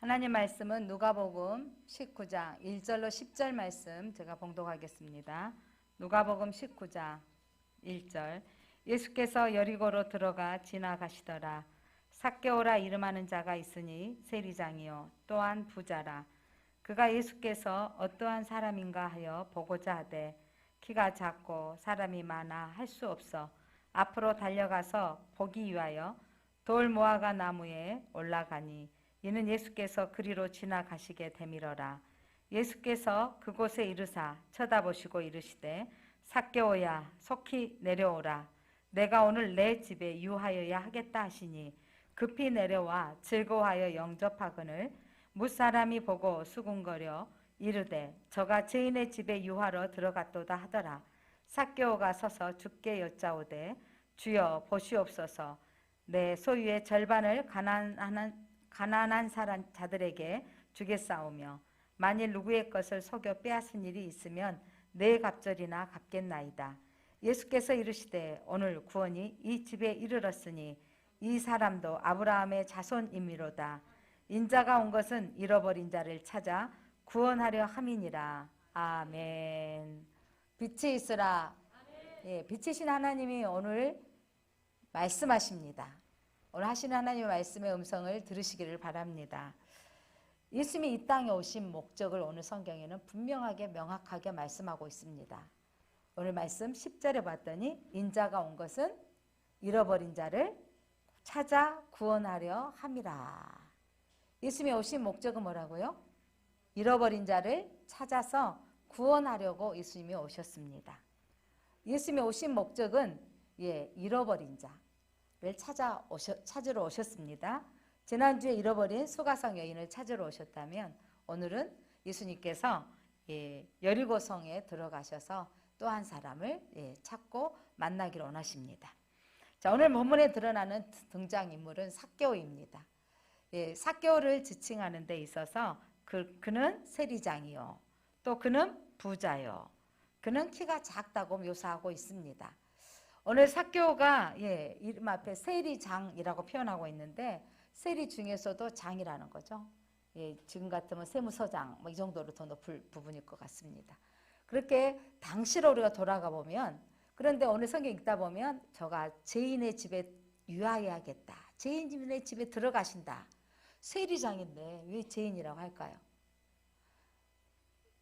하나님 말씀은 누가복음 19장 1절로 10절 말씀 제가 봉독하겠습니다. 누가복음 19장 1절. 예수께서 여리고로 들어가 지나가시더라. 삭개오라 이름하는 자가 있으니 세리장이요 또한 부자라. 그가 예수께서 어떠한 사람인가 하여 보고자 하되 키가 작고 사람이 많아 할 수 없어 앞으로 달려가서 보기 위하여 돌 모아가 나무에 올라가니 이는 예수께서 그리로 지나가시게 되밀어라. 예수께서 그곳에 이르사 쳐다보시고 이르시되 삭개오야 속히 내려오라. 내가 오늘 내 집에 유하여야 하겠다 하시니 급히 내려와 즐거워하여 영접하거늘 무사람이 보고 수군거려 이르되 저가 죄인의 집에 유하러 들어갔도다 하더라. 삭개오가 서서 주께 여짜오되 주여 보시옵소서. 내 소유의 절반을 가난한 자들에게 주겠사오며 만일 누구의 것을 속여 빼앗은 일이 있으면 네 갑절이나 갚겠나이다. 예수께서 이르시되 오늘 구원이 이 집에 이르렀으니 이 사람도 아브라함의 자손이미로다. 인자가 온 것은 잃어버린 자를 찾아 구원하려 함이니라. 아멘. 빛이 있으라. 예, 빛이신 하나님이 오늘 말씀하십니다. 오늘 하시는 하나님의 말씀의 음성을 들으시기를 바랍니다. 예수님이 이 땅에 오신 목적을 오늘 성경에는 분명하게 명확하게 말씀하고 있습니다. 오늘 말씀 10절에 봤더니 인자가 온 것은 잃어버린 자를 찾아 구원하려 함이라. 예수님이 오신 목적은 뭐라고요? 잃어버린 자를 찾아서 구원하려고 예수님이 오셨습니다. 예수님이 오신 목적은 잃어버린 자를 찾으러 오셨습니다. 지난주에 잃어버린 수가성 여인을 찾으러 오셨다면 오늘은 예수님께서 여리고성에 들어가셔서 또 한 사람을 찾고 만나기를 원하십니다. 자, 오늘 본문에 드러나는 등장인물은 삭개오입니다. 삭개오를 지칭하는 데 있어서 그는 세리장이요 또 그는 부자요 그는 키가 작다고 묘사하고 있습니다. 오늘 삭개오가 이름 앞에 세리장이라고 표현하고 있는데 세리 중에서도 장이라는 거죠. 지금 같으면 세무서장 이 정도로 더 높을 부분일 것 같습니다. 그렇게 당시로 우리가 돌아가 보면, 그런데 오늘 성경 읽다 보면 저가 죄인의 집에 유하여야겠다, 죄인의 집에 들어가신다. 세리장인데 왜 죄인이라고 할까요?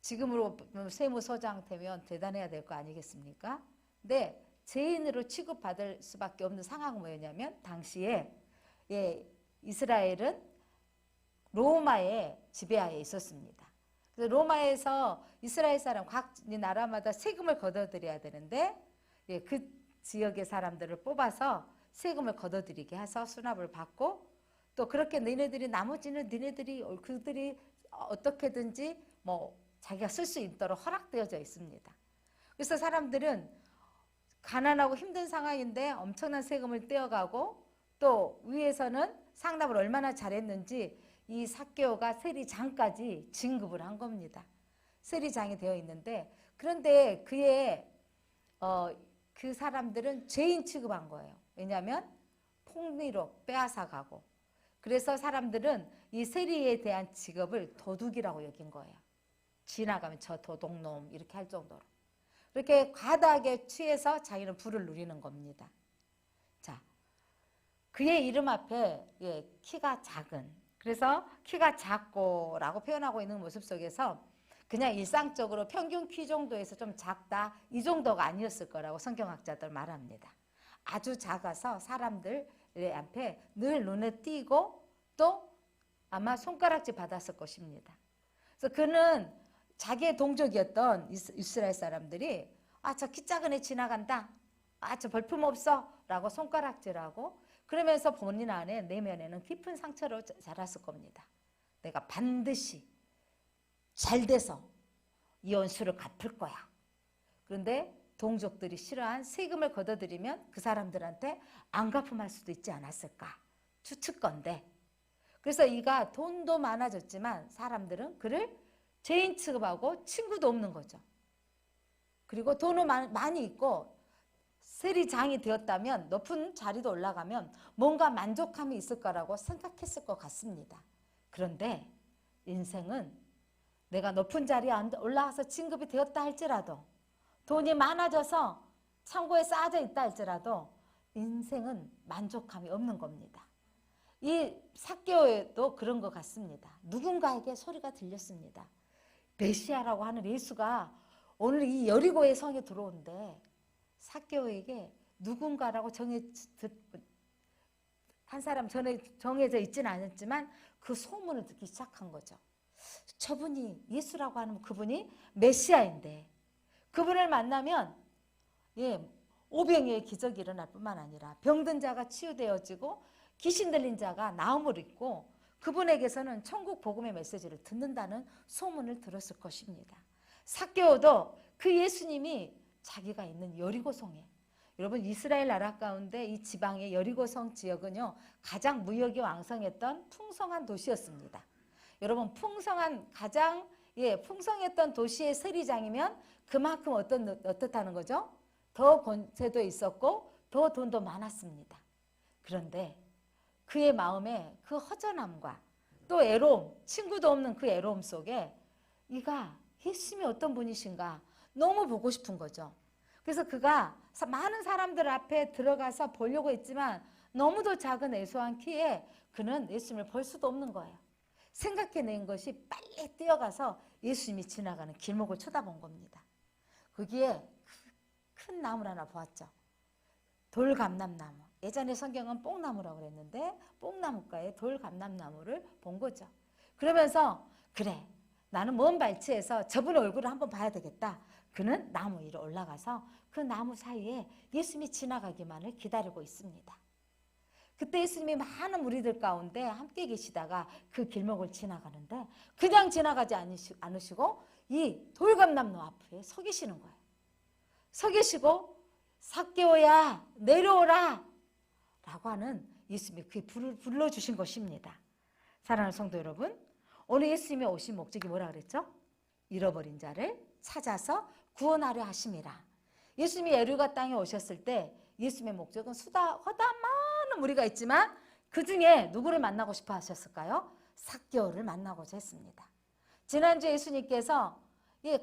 지금으로 세무서장 되면 대단해야 될 거 아니겠습니까? 근데 죄인으로 취급받을 수밖에 없는 상황은 뭐였냐면 당시에 이스라엘은 로마의 지배하에 있었습니다. 그래서 로마에서 이스라엘 사람 각 나라마다 세금을 걷어들여야 되는데 그 지역의 사람들을 뽑아서 세금을 걷어들이게 해서 수납을 받고, 또 그렇게 나머지는 그들이 어떻게든지 자기가 쓸 수 있도록 허락되어져 있습니다. 그래서 사람들은 가난하고 힘든 상황인데 엄청난 세금을 떼어가고, 또 위에서는 상납을 얼마나 잘했는지 이 삭개오가 세리장까지 진급을 한 겁니다. 세리장이 되어 있는데, 그런데 그 사람들은 죄인 취급한 거예요. 왜냐하면 폭리로 빼앗아가고, 그래서 사람들은 이 세리에 대한 직업을 도둑이라고 여긴 거예요. 지나가면 저 도둑놈 이렇게 할 정도로. 그렇게 과다하게 취해서 자기는 부를 누리는 겁니다. 자, 그의 이름 앞에 키가 작은, 그래서 키가 작고라고 표현하고 있는 모습 속에서 그냥 일상적으로 평균 키 정도에서 좀 작다 이 정도가 아니었을 거라고 성경학자들 말합니다. 아주 작아서 사람들 앞에 늘 눈에 띄고 또 아마 손가락질 받았을 것입니다. 그래서 그는 자기의 동족이었던 이스라엘 사람들이 저 키 작은 애 지나간다, 저 볼품 없어 라고 손가락질하고, 그러면서 본인 안에 내면에는 깊은 상처로 자랐을 겁니다. 내가 반드시 잘 돼서 이 원수를 갚을 거야. 그런데 동족들이 싫어한 세금을 걷어들이면 그 사람들한테 안 갚음할 수도 있지 않았을까 추측건데, 그래서 이가 돈도 많아졌지만 사람들은 그를 죄인 취급하고 친구도 없는 거죠. 그리고 돈은 많이 있고 세리장이 되었다면, 높은 자리도 올라가면 뭔가 만족함이 있을 거라고 생각했을 것 같습니다. 그런데 인생은 내가 높은 자리에 올라와서 진급이 되었다 할지라도, 돈이 많아져서 창고에 쌓아져 있다 할지라도 인생은 만족감이 없는 겁니다. 이 삭개오에도 그런 것 같습니다. 누군가에게 소리가 들렸습니다. 메시아라고 하는 예수가 오늘 이 여리고의 성에 들어온대. 삭개오에게 누군가라고 한 사람 전에 정해져 있지는 않았지만 그 소문을 듣기 시작한 거죠. 저분이 예수라고 하는 그분이 메시아인데, 그분을 만나면 오병이의 기적이 일어날 뿐만 아니라 병든 자가 치유되어지고 귀신 들린 자가 나음을 입고 그분에게서는 천국 복음의 메시지를 듣는다는 소문을 들었을 것입니다. 삭개오도 그 예수님이 자기가 있는 여리고성에, 여러분 이스라엘 나라 가운데 이 지방의 여리고성 지역은요 가장 무역이 왕성했던 풍성한 도시였습니다. 여러분 가장 풍성했던 도시의 세리장이면 그만큼 어떻다는 거죠? 더 권세도 있었고 더 돈도 많았습니다. 그런데 그의 마음에 그 허전함과 또 애로움, 친구도 없는 그 애로움 속에 이가 예수님이 어떤 분이신가 너무 보고 싶은 거죠. 그래서 그가 많은 사람들 앞에 들어가서 보려고 했지만 너무도 작은 애소한 키에 그는 예수님을 볼 수도 없는 거예요. 생각해낸 것이 빨리 뛰어가서 예수님이 지나가는 길목을 쳐다본 겁니다. 거기에 큰 나무를 하나 보았죠. 돌감람나무. 예전에 성경은 뽕나무라고 그랬는데 뽕나무가에 돌감람나무를 본 거죠. 그러면서 그래, 나는 먼 발치에서 저분의 얼굴을 한번 봐야 되겠다. 그는 나무 위로 올라가서 그 나무 사이에 예수님이 지나가기만을 기다리고 있습니다. 그때 예수님이 많은 무리들 가운데 함께 계시다가 그 길목을 지나가는데 그냥 지나가지 않으시고 이 돌감나무 앞에 서 계시는 거예요. 서 계시고 삭개오야 내려오라 라고 하는 예수님이 그 불을 불러주신 것입니다. 사랑하는 성도 여러분, 오늘 예수님이 오신 목적이 뭐라 그랬죠? 잃어버린 자를 찾아서 구원하려 하심이라. 예수님이 여리고 땅에 오셨을 때 예수님의 목적은 허다한 많은 무리가 있지만 그 중에 누구를 만나고 싶어 하셨을까요? 삭개오를 만나고자 했습니다. 지난주에 예수님께서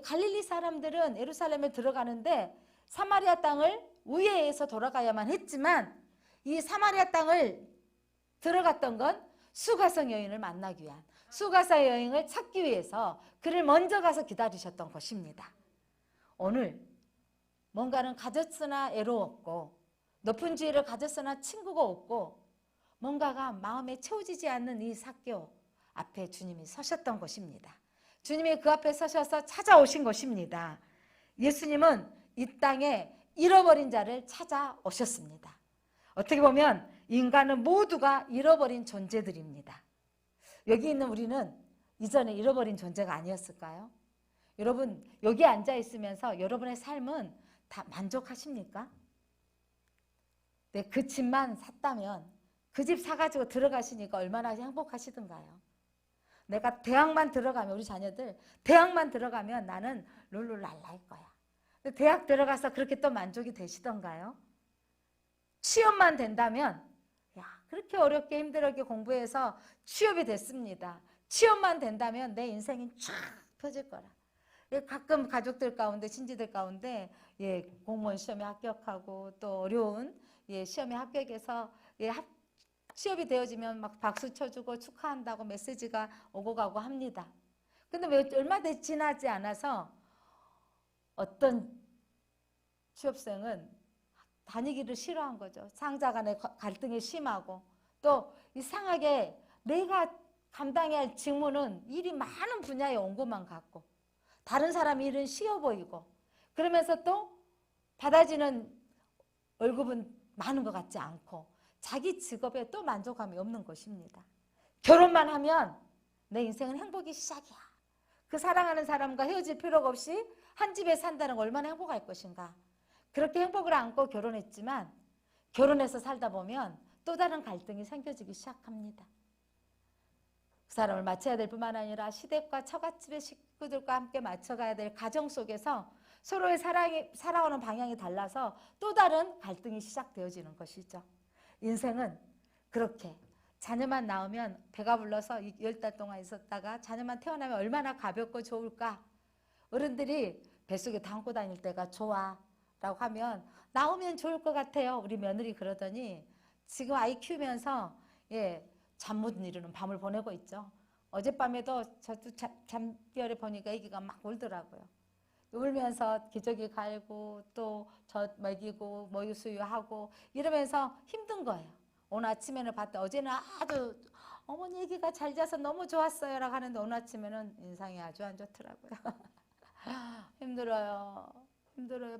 갈릴리 사람들은 예루살렘에 들어가는데 사마리아 땅을 우회해서 돌아가야만 했지만 이 사마리아 땅을 들어갔던 건 수가성 여인을 만나기 위한, 수가성 여인을 찾기 위해서 그를 먼저 가서 기다리셨던 것입니다. 오늘 뭔가는 가졌으나 애로웠고 높은 지위를 가졌으나 친구가 없고 뭔가가 마음에 채워지지 않는 이 삭개오 앞에 주님이 서셨던 것입니다. 주님이 그 앞에 서셔서 찾아오신 것입니다. 예수님은 이 땅에 잃어버린 자를 찾아오셨습니다. 어떻게 보면 인간은 모두가 잃어버린 존재들입니다. 여기 있는 우리는 이전에 잃어버린 존재가 아니었을까요? 여러분 여기 앉아 있으면서 여러분의 삶은 다 만족하십니까? 네, 그 집만 샀다면 그 집 사가지고 들어가시니까 얼마나 행복하시던가요? 내가 대학만 들어가면, 우리 자녀들 대학만 들어가면 나는 룰루랄라일 거야. 근데 대학 들어가서 그렇게 또 만족이 되시던가요? 취업만 된다면 그렇게 어렵게 힘들게 공부해서 취업이 됐습니다. 취업만 된다면 내 인생이 쫙 펴질 거라. 가끔 가족들 가운데, 친지들 가운데 공무원 시험에 합격하고 또 어려운 시험에 합격해서 취업이 되어지면 막 박수 쳐주고 축하한다고 메시지가 오고 가고 합니다. 근데 얼마 지나지 않아서 어떤 취업생은 다니기를 싫어한 거죠. 상자 간의 갈등이 심하고 또 이상하게 내가 감당해야 할 직무는 일이 많은 분야에 온 것만 같고 다른 사람 일은 쉬워 보이고 그러면서 또 받아지는 월급은 많은 것 같지 않고 자기 직업에 또 만족감이 없는 것입니다. 결혼만 하면 내 인생은 행복이 시작이야. 그 사랑하는 사람과 헤어질 필요가 없이 한 집에 산다는 건 얼마나 행복할 것인가. 그렇게 행복을 안고 결혼했지만 결혼해서 살다 보면 또 다른 갈등이 생겨지기 시작합니다. 그 사람을 맞춰야 될 뿐만 아니라 시댁과 처갓집의 식구들과 함께 맞춰가야 될 가정 속에서 서로의 살아오는 방향이 달라서 또 다른 갈등이 시작되어지는 것이죠. 인생은 그렇게 자녀만 낳으면 배가 불러서 10달 동안 있었다가 자녀만 태어나면 얼마나 가볍고 좋을까. 어른들이 뱃속에 담고 다닐 때가 좋아 라고 하면 나오면 좋을 것 같아요. 우리 며느리 그러더니 지금 아이 키우면서 잠 못 이루는 밤을 보내고 있죠. 어젯밤에도 저도 잠결에 보니까 아기가 막 울더라고요. 울면서 기저귀 갈고 또 젖 먹이고 모유 수유하고 이러면서 힘든 거예요. 오늘 아침에는 봤더니 어제는 아주 어머니 아기가 잘 자서 너무 좋았어요 라고 하는데 오늘 아침에는 인상이 아주 안 좋더라고요. 힘들어요.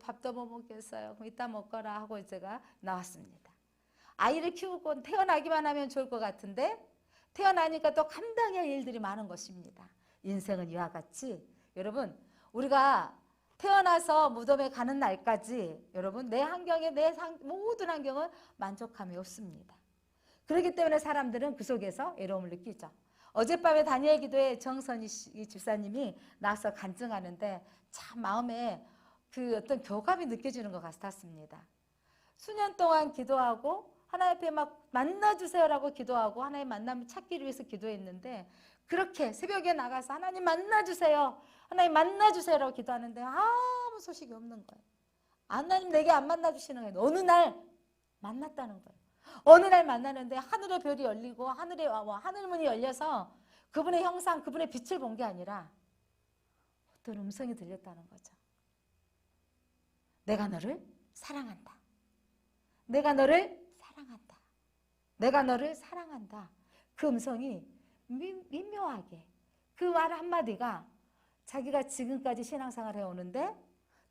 밥도 못 먹겠어요. 그럼 이따 먹거라 하고 제가 나왔습니다. 아이를 키우고 태어나기만 하면 좋을 것 같은데 태어나니까 또 감당해야 할 일들이 많은 것입니다. 인생은 이와 같이 여러분 우리가 태어나서 무덤에 가는 날까지 여러분 내 환경에 모든 환경은 만족함이 없습니다. 그렇기 때문에 사람들은 그 속에서 외로움을 느끼죠. 어젯밤에 다니엘 기도에 정선희 집사님이 나와서 간증하는데 참 마음에 그 어떤 교감이 느껴지는 것 같았습니다. 수년 동안 기도하고 하나님 앞에 막 만나주세요라고 기도하고 하나님 만남을 찾기를 위해서 기도했는데 그렇게 새벽에 나가서 하나님 만나주세요. 하나님 만나주세요라고 기도하는데 아무 소식이 없는 거예요. 하나님 내게 안 만나주시는 거예요. 어느 날 만났다는 거예요. 어느 날 만나는데 하늘의 별이 열리고 하늘문이 열려서 그분의 형상, 그분의 빛을 본 게 아니라 어떤 음성이 들렸다는 거죠. 내가 너를 사랑한다. 내가 너를 사랑한다. 내가 너를 사랑한다. 그 음성이 미묘하게 그 말 한마디가 자기가 지금까지 신앙생활을 해오는데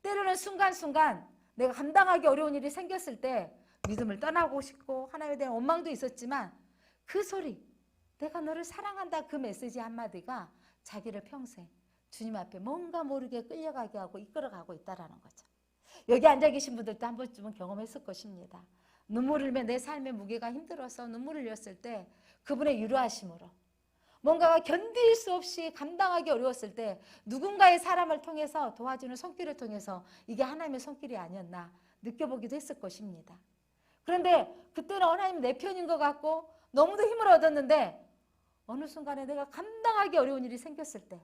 때로는 순간순간 내가 감당하기 어려운 일이 생겼을 때 믿음을 떠나고 싶고 하나님에 대한 원망도 있었지만 그 소리 내가 너를 사랑한다 그 메시지 한마디가 자기를 평생 주님 앞에 뭔가 모르게 끌려가게 하고 이끌어가고 있다는 거죠. 여기 앉아 계신 분들도 한 번쯤은 경험했을 것입니다. 눈물을 흘리며 내 삶의 무게가 힘들어서 눈물을 흘렸을 때 그분의 유로하심으로 뭔가가 견딜 수 없이 감당하기 어려웠을 때 누군가의 사람을 통해서 도와주는 손길을 통해서 이게 하나님의 손길이 아니었나 느껴보기도 했을 것입니다. 그런데 그때는 하나님 내 편인 것 같고 너무도 힘을 얻었는데 어느 순간에 내가 감당하기 어려운 일이 생겼을 때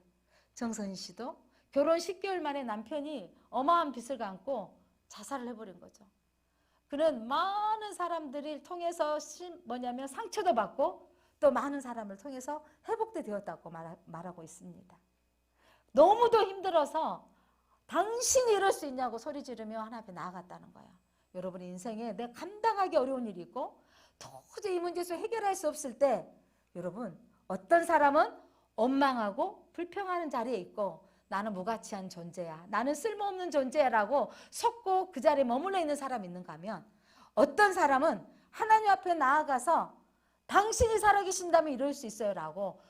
정선희 씨도 결혼 10개월 만에 남편이 어마어마한 빚을 감고 자살을 해버린 거죠. 그는 많은 사람들을 통해서 상처도 받고 또 많은 사람을 통해서 회복도 되었다고 말하고 있습니다. 너무도 힘들어서 당신이 이럴 수 있냐고 소리 지르며 하나님 앞에 나아갔다는 거예요. 여러분의 인생에 내가 감당하기 어려운 일이 있고 도저히 이 문제에서 해결할 수 없을 때 여러분 어떤 사람은 원망하고 불평하는 자리에 있고 나는 무가치한 존재야. 나는 쓸모없는 존재야라고 속고 그 자리에 머물러 있는 사람이 있는가 하면 어떤 사람은 하나님 앞에 나아가서 당신이 살아계신다면 이럴 수 있어요 라고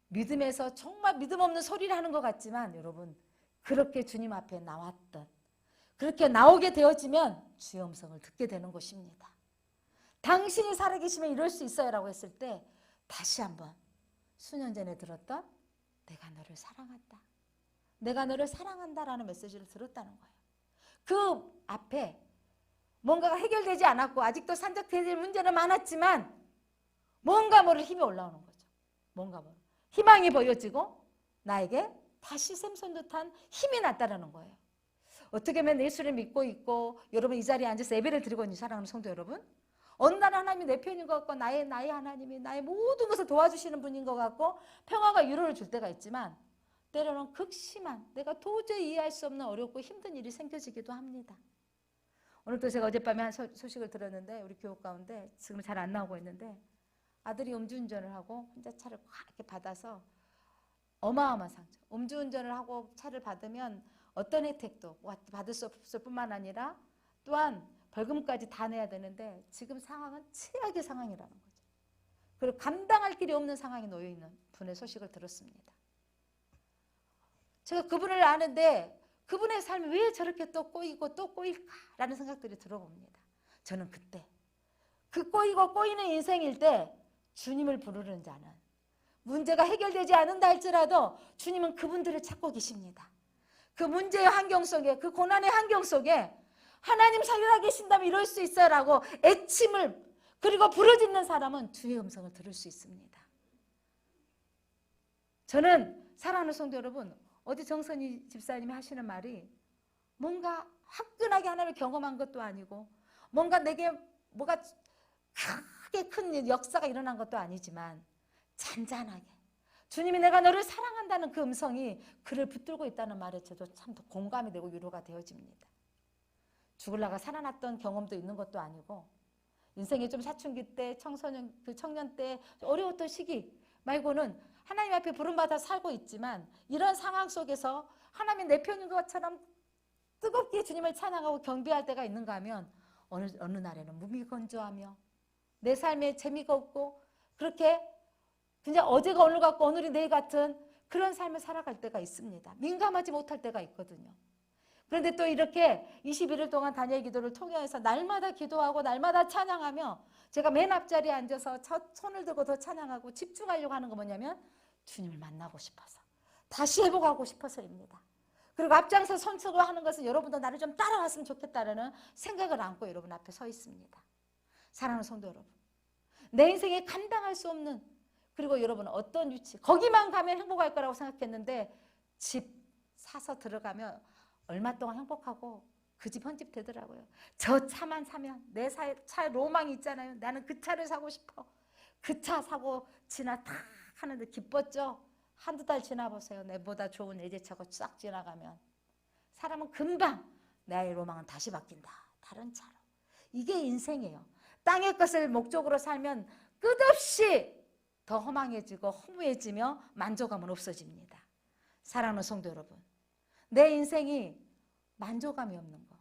믿음에서 정말 믿음 없는 소리를 하는 것 같지만 여러분 그렇게 주님 앞에 나왔던 그렇게 나오게 되어지면 주의 음성을 듣게 되는 것입니다. 당신이 살아계시면 이럴 수 있어요 라고 했을 때 다시 한번 수년 전에 들었던 내가 너를 사랑한다. 내가 너를 사랑한다라는 메시지를 들었다는 거예요. 그 앞에 뭔가가 해결되지 않았고 아직도 산적되질 문제는 많았지만 뭔가 모를 힘이 올라오는 거죠. 뭔가 모를 희망이 보여지고 나에게 다시 샘son 듯한 힘이 났다는 거예요. 어떻게 하면 예수를 믿고 있고 여러분 이 자리에 앉아서 예배를 드리고 있는 사랑하는 성도 여러분 어느 날 하나님이 내 편인 것 같고 나의 하나님이 나의 모든 것을 도와주시는 분인 것 같고 평화가 위로를 줄 때가 있지만 때로는 극심한 내가 도저히 이해할 수 없는 어렵고 힘든 일이 생겨지기도 합니다. 오늘도 제가 어젯밤에 한 소식을 들었는데 우리 교육 가운데 지금 잘 안 나오고 있는데 아들이 음주운전을 하고 혼자 차를 확 이렇게 받아서 어마어마한 상처. 음주운전을 하고 차를 받으면 어떤 혜택도 받을 수 없을 뿐만 아니라 또한 벌금까지 다 내야 되는데 지금 상황은 최악의 상황이라는 거죠. 그리고 감당할 길이 없는 상황에 놓여 있는 분의 소식을 들었습니다. 제가 그분을 아는데 그분의 삶이 왜 저렇게 또 꼬이고 또 꼬일까라는 생각들이 들어봅니다. 저는 그때 그 꼬이고 꼬이는 인생일 때 주님을 부르는 자는 문제가 해결되지 않는다 할지라도 주님은 그분들을 찾고 계십니다. 그 문제의 환경 속에 그 고난의 환경 속에 하나님 살아 계신다면 이럴 수 있어요 라고 애침을 그리고 부르짖는 사람은 주의 음성을 들을 수 있습니다. 저는 사랑하는 성도 여러분, 어디 정선희 집사님이 하시는 말이 뭔가 화끈하게 하나님을 경험한 것도 아니고 뭔가 내게 뭐가 크게 큰 역사가 일어난 것도 아니지만 잔잔하게 주님이 내가 너를 사랑한다는 그 음성이 그를 붙들고 있다는 말에 저도 참 더 공감이 되고 위로가 되어집니다. 죽을라가 살아났던 경험도 있는 것도 아니고 인생의 좀 사춘기 때 청소년 그 청년 때 어려웠던 시기 말고는 하나님 앞에 부름받아 살고 있지만 이런 상황 속에서 하나님이 내 편인 것처럼 뜨겁게 주님을 찬양하고 경배할 때가 있는가 하면 어느 날에는 무미건조하며 내 삶에 재미가 없고 그렇게 그냥 어제가 오늘 같고 오늘이 내일 같은 그런 삶을 살아갈 때가 있습니다. 민감하지 못할 때가 있거든요. 그런데 또 이렇게 21일 동안 단일 기도를 통해서 날마다 기도하고 날마다 찬양하며 제가 맨 앞자리에 앉아서 손을 들고 더 찬양하고 집중하려고 하는 거 뭐냐면 주님을 만나고 싶어서 다시 회복하고 싶어서입니다. 그리고 앞장서 선수를 하는 것은 여러분도 나를 좀 따라왔으면 좋겠다는 생각을 안고 여러분 앞에 서 있습니다. 사랑하는 성도 여러분, 내 인생에 감당할 수 없는 그리고 여러분 어떤 위치 거기만 가면 행복할 거라고 생각했는데 집 사서 들어가면 얼마 동안 행복하고 그 집 헌집 되더라고요. 저 차만 사면 내 차 로망이 있잖아요. 나는 그 차를 사고 싶어. 그 차 사고 지나 탁 하는데 기뻤죠. 한두 달 지나보세요. 내보다 좋은 외제차가 싹 지나가면 사람은 금방 나의 로망은 다시 바뀐다. 다른 차로. 이게 인생이에요. 땅의 것을 목적으로 살면 끝없이 더 허망해지고 허무해지며 만족감은 없어집니다. 사랑하는 성도 여러분, 내 인생이 만족감이 없는 거.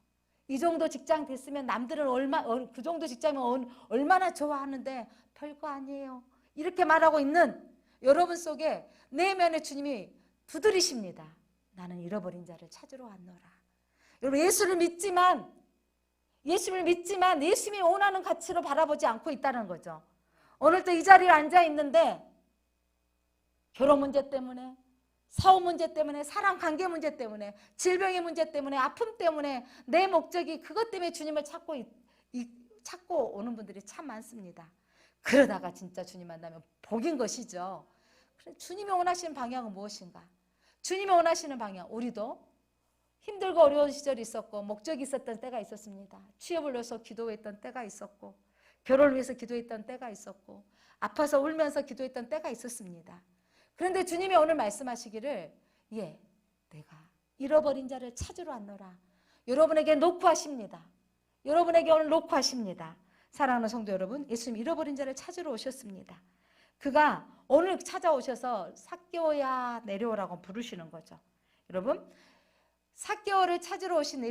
이 정도 직장 됐으면 남들은 그 정도 직장이면 얼마나 좋아하는데 별거 아니에요. 이렇게 말하고 있는 여러분 속에 내면의 주님이 두드리십니다. 나는 잃어버린 자를 찾으러 왔노라. 여러분 예수를 믿지만 예수님이 원하는 가치로 바라보지 않고 있다는 거죠. 오늘도 이 자리에 앉아 있는데 결혼 문제 때문에 사업 문제 때문에 사람 관계 문제 때문에 질병의 문제 때문에 아픔 때문에 내 목적이 그것 때문에 주님을 찾고 오는 분들이 참 많습니다. 그러다가 진짜 주님 만나면 복인 것이죠. 주님이 원하시는 방향은 무엇인가? 주님이 원하시는 방향, 우리도 힘들고 어려운 시절이 있었고 목적이 있었던 때가 있었습니다. 취업을 위해서 기도했던 때가 있었고 결혼을 위해서 기도했던 때가 있었고 아파서 울면서 기도했던 때가 있었습니다. 그런데 주님이 오늘 말씀하시기를 내가 잃어버린 자를 찾으러 왔노라. 여러분에게 놓고 하십니다. 여러분에게 오늘 놓고 하십니다. 사랑하는 성도 여러분, 예수님 잃어버린 자를 찾으러 오셨습니다. 그가 오늘 찾아오셔서 삭개오야 내려오라고 부르시는 거죠. 여러분, 삭개오를 찾으러 오신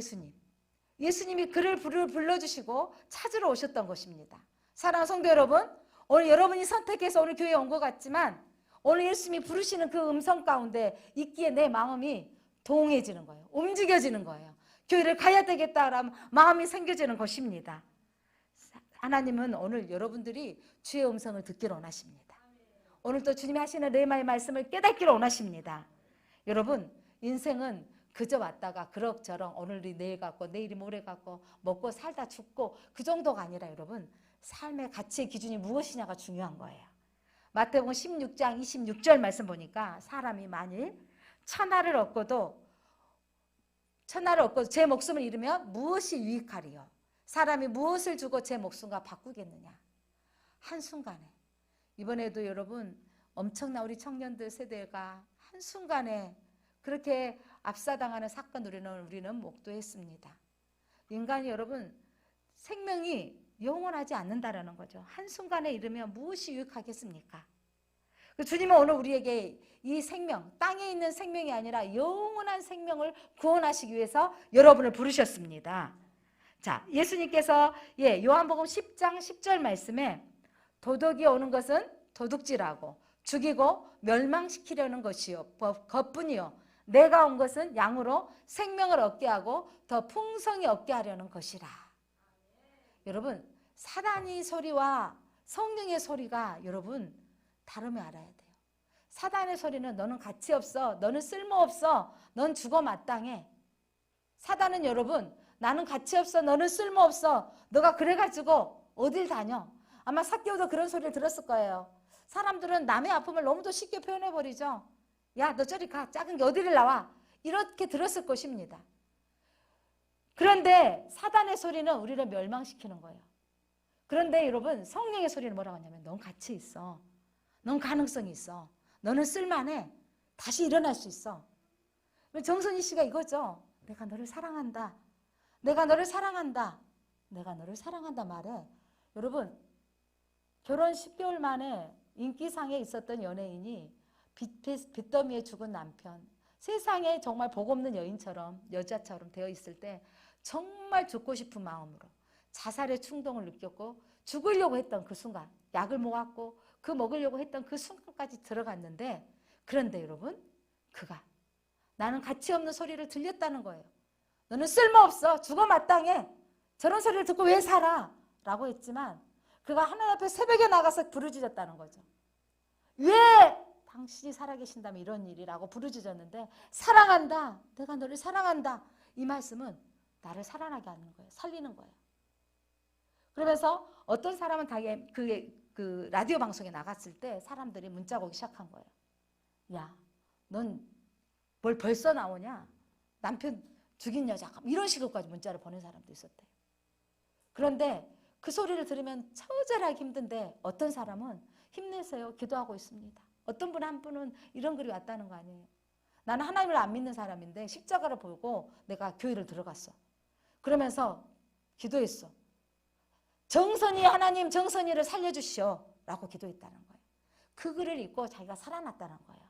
예수님이 그를 불러주시고 찾으러 오셨던 것입니다. 사랑하는 성도 여러분, 오늘 여러분이 선택해서 오늘 교회에 온 것 같지만 오늘 예수님이 부르시는 그 음성 가운데 있기에 내 마음이 동해지는 거예요. 움직여지는 거예요. 교회를 가야 되겠다라는 마음이 생겨지는 것입니다. 하나님은 오늘 여러분들이 주의 음성을 듣기를 원하십니다. 오늘 또 주님이 하시는 레마의 말씀을 깨닫기를 원하십니다. 여러분, 인생은 그저 왔다가 그럭저럭 오늘이 내일 같고 내일이 모레 같고 먹고 살다 죽고 그 정도가 아니라 여러분 삶의 가치의 기준이 무엇이냐가 중요한 거예요. 마태복음 16장 26절 말씀 보니까 사람이 만일 천하를 얻고도 제 목숨을 잃으면 무엇이 유익하리요? 사람이 무엇을 주고 제 목숨과 바꾸겠느냐? 한순간에 이번에도 여러분 엄청난 우리 청년들 세대가 한순간에 그렇게 압사당하는 사건 우리는 목도했습니다. 인간이 여러분 생명이 영원하지 않는다라는 거죠. 한순간에 이르면 무엇이 유익하겠습니까? 주님은 오늘 우리에게 이 생명, 땅에 있는 생명이 아니라 영원한 생명을 구원하시기 위해서 여러분을 부르셨습니다. 자, 예수님께서 요한복음 10장 10절 말씀에 도둑이 오는 것은 도둑질하고 죽이고 멸망시키려는 것뿐이요. 내가 온 것은 양으로 생명을 얻게 하고 더 풍성히 얻게 하려는 것이라. 여러분, 사단의 소리와 성령의 소리가 여러분 다름을 알아야 돼요. 사단의 소리는 너는 가치 없어, 너는 쓸모없어, 넌 죽어 마땅해. 사단은 여러분 나는 가치 없어, 너는 쓸모없어, 너가 그래가지고 어딜 다녀? 아마 삭개오도 그런 소리를 들었을 거예요. 사람들은 남의 아픔을 너무도 쉽게 표현해버리죠. 야, 너 저리 가. 작은 게 어디를 나와. 이렇게 들었을 것입니다. 그런데 사단의 소리는 우리를 멸망시키는 거예요. 그런데 여러분, 성령의 소리는 뭐라고 하냐면 넌 가치 있어. 넌 가능성이 있어. 너는 쓸만해. 다시 일어날 수 있어. 정선희 씨가 이거죠. 내가 너를 사랑한다. 내가 너를 사랑한다. 내가 너를 사랑한다 말에 여러분, 결혼 10개월 만에 인기상에 있었던 연예인이 빚더미에 죽은 남편, 세상에 정말 복없는 여인처럼 여자처럼 되어 있을 때 정말 죽고 싶은 마음으로 자살의 충동을 느꼈고 죽으려고 했던 그 순간, 약을 먹었고 그 먹으려고 했던 그 순간까지 들어갔는데, 그런데 여러분, 그가 나는 가치 없는 소리를 들렸다는 거예요. 너는 쓸모없어. 죽어 마땅해. 저런 소리를 듣고 왜 살아? 라고 했지만 그가 하나님 앞에 새벽에 나가서 부르짖었다는 거죠. 왜 당신이 살아계신다면 이런 일이라고 부르짖었는데, 사랑한다. 내가 너를 사랑한다. 이 말씀은 나를 살아나게 하는 거예요. 살리는 거예요. 그러면서 어떤 사람은 그 라디오 방송에 나갔을 때 사람들이 문자가 오기 시작한 거예요. 야, 넌 뭘 벌써 나오냐? 남편 죽인 여자. 이런 식으로까지 문자를 보낸 사람도 있었대요. 그런데 그 소리를 들으면 처절하기 힘든데 어떤 사람은 힘내세요. 기도하고 있습니다. 어떤 분 한 분은 이런 글이 왔다는 거 아니에요. 나는 하나님을 안 믿는 사람인데 십자가를 보고 내가 교회를 들어갔어. 그러면서 기도했어. 정선이 하나님 정선이를 살려주시오 라고 기도했다는 거예요. 그 글을 읽고 자기가 살아났다는 거예요.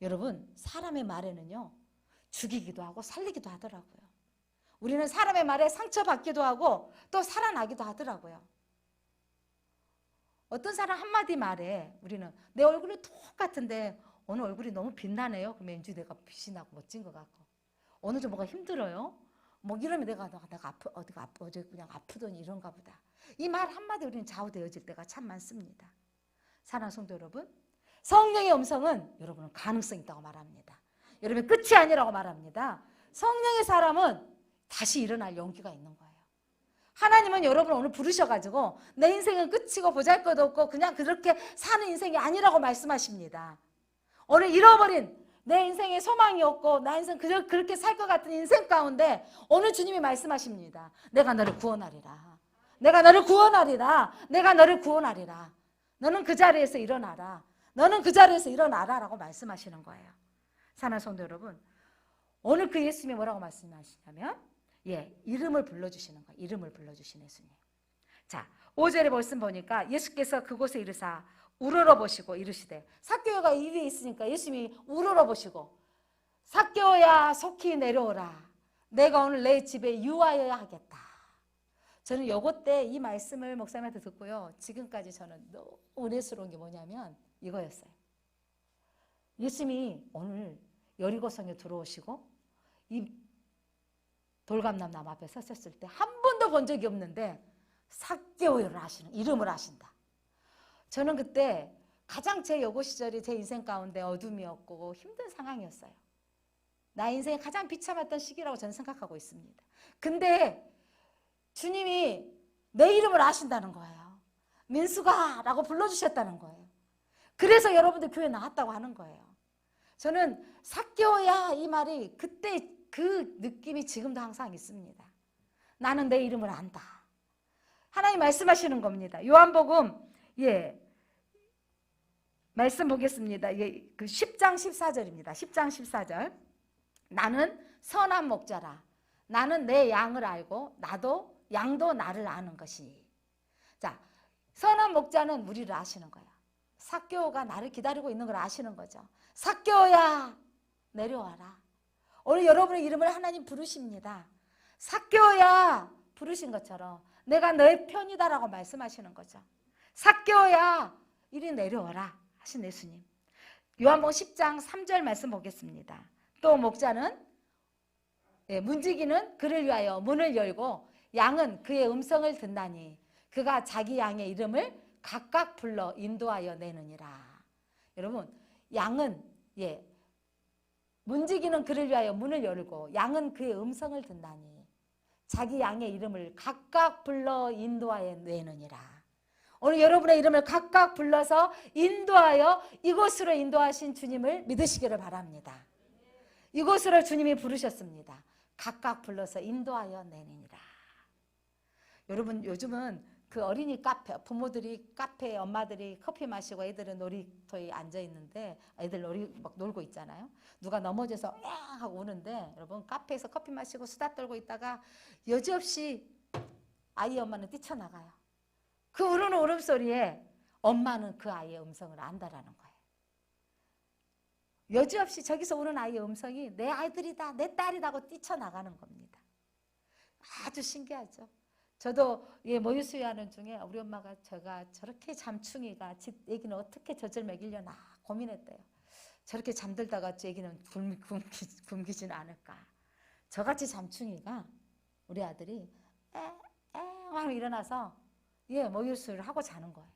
여러분, 사람의 말에는요 죽이기도 하고 살리기도 하더라고요. 우리는 사람의 말에 상처받기도 하고 또 살아나기도 하더라고요. 어떤 사람 한마디 말에 우리는 내 얼굴이 똑같은데 오늘 얼굴이 너무 빛나네요. 그러면 왠지 내가 빛이 나고 멋진 것 같고, 오늘 좀 뭐가 힘들어요. 뭐 이러면 내가 어디가 어제 그냥 아프더니 이런가 보다. 이 말 한마디 우리는 좌우되어질 때가 참 많습니다. 사랑하는 성도 여러분, 성령의 음성은 여러분은 가능성이 있다고 말합니다. 여러분 끝이 아니라고 말합니다. 성령의 사람은 다시 일어날 용기가 있는 거예요. 하나님은 여러분을 오늘 부르셔가지고 내 인생은 끝이고 보잘것없고 그냥 그렇게 사는 인생이 아니라고 말씀하십니다. 오늘 잃어버린 내 인생에 소망이 없고 나 인생 그렇게 살 것 같은 인생 가운데 오늘 주님이 말씀하십니다. 내가 너를 구원하리라. 내가 너를 구원하리라. 내가 너를 구원하리라. 너는 그 자리에서 일어나라. 너는 그 자리에서 일어나라 라고 말씀하시는 거예요. 사랑하는 성도 여러분, 오늘 그 예수님이 뭐라고 말씀하시냐면 이름을 불러주시는 거예요. 이름을 불러주신 예수님. 자, 5절에 말씀 보니까 예수께서 그곳에 이르사 우러러 보시고 이르시되, 삭개오가 이 위에 있으니까 예수님이 우러러 보시고 삭개오야 속히 내려오라. 내가 오늘 내 집에 유하여야 하겠다. 저는 요거 때 이 말씀을 목사님한테 듣고요, 지금까지 저는 너무 은혜스러운 게 뭐냐면 이거였어요. 예수님이 오늘 여리고성에 들어오시고 이 돌감람 나무 앞에 섰을 때 한 번도 본 적이 없는데 삭개오를 하시는 이름을 하신다. 저는 그때 가장 제 여고 시절이 제 인생 가운데 어둠이었고 힘든 상황이었어요. 나 인생에 가장 비참했던 시기라고 저는 생각하고 있습니다. 근데 주님이 내 이름을 아신다는 거예요. 민수가 라고 불러주셨다는 거예요. 그래서 여러분들 교회 나왔다고 하는 거예요. 저는 삭개오야 이 말이 그때 그 느낌이 지금도 항상 있습니다. 나는 내 이름을 안다. 하나님 말씀하시는 겁니다. 요한복음 말씀 보겠습니다. 그 10장 14절입니다. 10장 14절. 나는 선한 목자라. 나는 내 양을 알고 나도 양도 나를 아는 것이. 자, 선한 목자는 우리를 아시는 거야. 삭개오가 나를 기다리고 있는 걸 아시는 거죠. 삭개오야 내려와라. 오늘 여러분의 이름을 하나님 부르십니다. 삭개오야 부르신 것처럼 내가 너의 편이다라고 말씀하시는 거죠. 삭개오야 이리 내려와라 하신 예수님. 요한복음 10장 3절 말씀 보겠습니다. 또 목자는 문지기는 그를 위하여 문을 열고 양은 그의 음성을 듣나니 그가 자기 양의 이름을 각각 불러 인도하여 내느니라. 여러분, 양은 문지기는 그를 위하여 문을 열고 양은 그의 음성을 듣나니 자기 양의 이름을 각각 불러 인도하여 내느니라. 오늘 여러분의 이름을 각각 불러서 인도하여 이곳으로 인도하신 주님을 믿으시기를 바랍니다. 이곳으로 주님이 부르셨습니다. 각각 불러서 인도하여 내니라. 여러분 요즘은 그 어린이 카페, 부모들이 카페에 엄마들이 커피 마시고 애들은 놀이터에 앉아 있는데 애들 막 놀고 있잖아요. 누가 넘어져서 야 하고 우는데 여러분 카페에서 커피 마시고 수다 떨고 있다가 여지없이 아이 엄마는 뛰쳐나가요. 그 우는 울음소리에 엄마는 그 아이의 음성을 안다라는 거예요. 여지없이 저기서 우는 아이의 음성이 내 아이들이다, 내 딸이다 하고 뛰쳐나가는 겁니다. 아주 신기하죠. 저도 모유 수유하는 중에 우리 엄마가 제가 저렇게 잠충이가 집 애기는 어떻게 젖을 먹이려나 고민했대요. 저렇게 잠들다가 제 애기는 굶기지는 않을까. 저같이 잠충이가 우리 아들이 막 일어나서 모유 수유를 하고 자는 거예요.